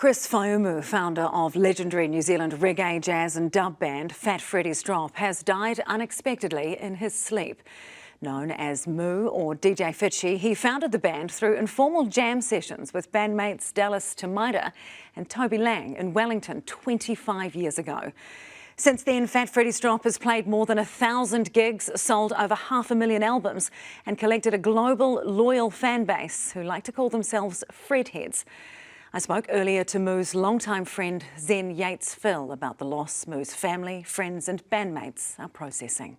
Chris Faiumu, founder of legendary New Zealand reggae, jazz and dub band Fat Freddy's Drop, has died unexpectedly in his sleep. Known as Moo or DJ Fitchie, he founded the band through informal jam sessions with bandmates Dallas Tamaira and Toby Laing in Wellington 25 years ago. Since then, Fat Freddy's Drop has played more than 1,000 gigs, sold over 500,000 albums and collected a global loyal fan base who like to call themselves Fredheads. I spoke earlier to Moo's longtime friend Zen Yates-Phil about the loss Moo's family, friends and bandmates are processing.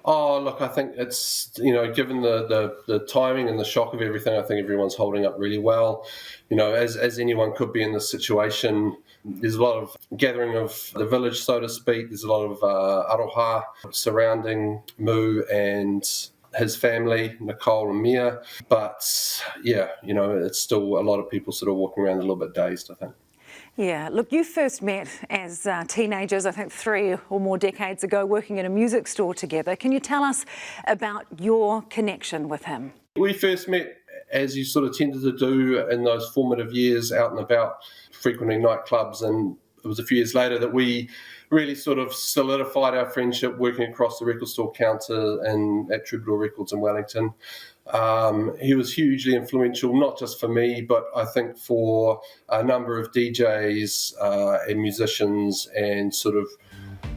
Oh, look, I think it's, given the timing and the shock of everything, I think everyone's holding up really well. As anyone could be in this situation, there's a lot of gathering of the village, so to speak. There's a lot of aroha surrounding Moo and his family, Nicole and Mia. But, it's still a lot of people sort of walking around a little bit dazed, I think. Yeah, look, you first met as teenagers, I think 3 or more decades ago, working in a music store together. Can you tell us about your connection with him? We first met, as you sort of tended to do in those formative years, out and about, frequenting nightclubs, and it was a few years later that we really sort of solidified our friendship working across the record store counter and at Troubadour Records in Wellington. He was hugely influential, not just for me, but I think for a number of DJs and musicians and sort of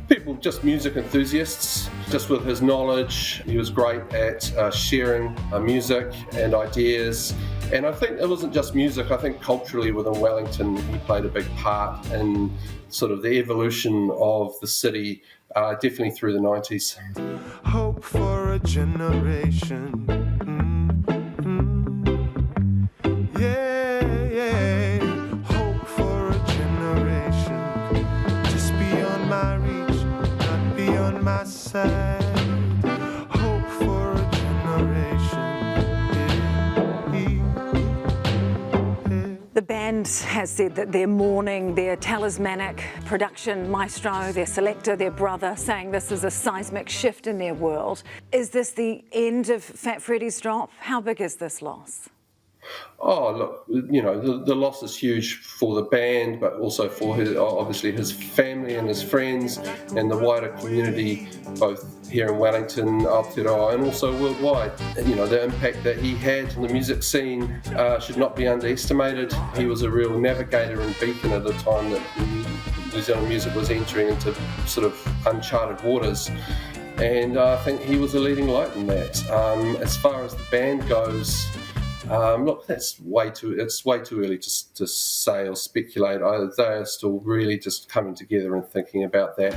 people, just music enthusiasts. Just with his knowledge, he was great at sharing music and ideas. And I think it wasn't just music, I think culturally within Wellington, he played a big part in sort of the evolution of the city, definitely through the 90s. Hope for a generation. Yeah. Hope for a generation. Just beyond my reach, not beyond my sight. Hope for a generation. The band has said that they're mourning their talismanic production maestro, their selector, their brother, saying this is a seismic shift in their world. Is this the end of Fat Freddy's Drop? How big is this loss? Oh, look, the loss is huge for the band, but also for obviously his family and his friends and the wider community, both here in Wellington, Aotearoa, and also worldwide. The impact that he had on the music scene should not be underestimated. He was a real navigator and beacon at the time that New Zealand music was entering into sort of uncharted waters. And I think he was a leading light in that. As far as the band goes, look, it's way too early to say or speculate. They are still really just coming together and thinking about that.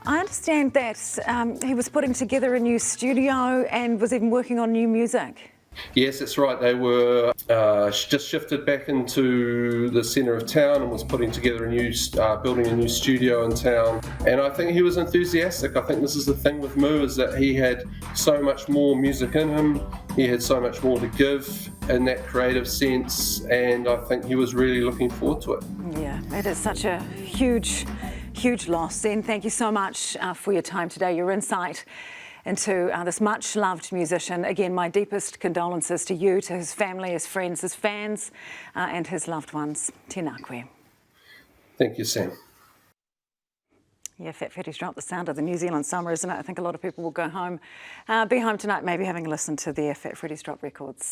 I understand that he was putting together a new studio and was even working on new music. Yes, that's right. They were just shifted back into the centre of town and was putting together building a new studio in town. And I think he was enthusiastic. I think this is the thing with Moo, is that he had so much more music in him. He had so much more to give in that creative sense. And I think he was really looking forward to it. Yeah, it is such a huge loss. Zen, thank you so much for your time today, your insight into this much-loved musician. Again, my deepest condolences to you, to his family, his friends, his fans, and his loved ones. Tēnā koe. Thank you, Sam. Yeah, Fat Freddy's Drop, the sound of the New Zealand summer, isn't it? I think a lot of people will go home, be home tonight, maybe having a listen to their Fat Freddy's Drop records.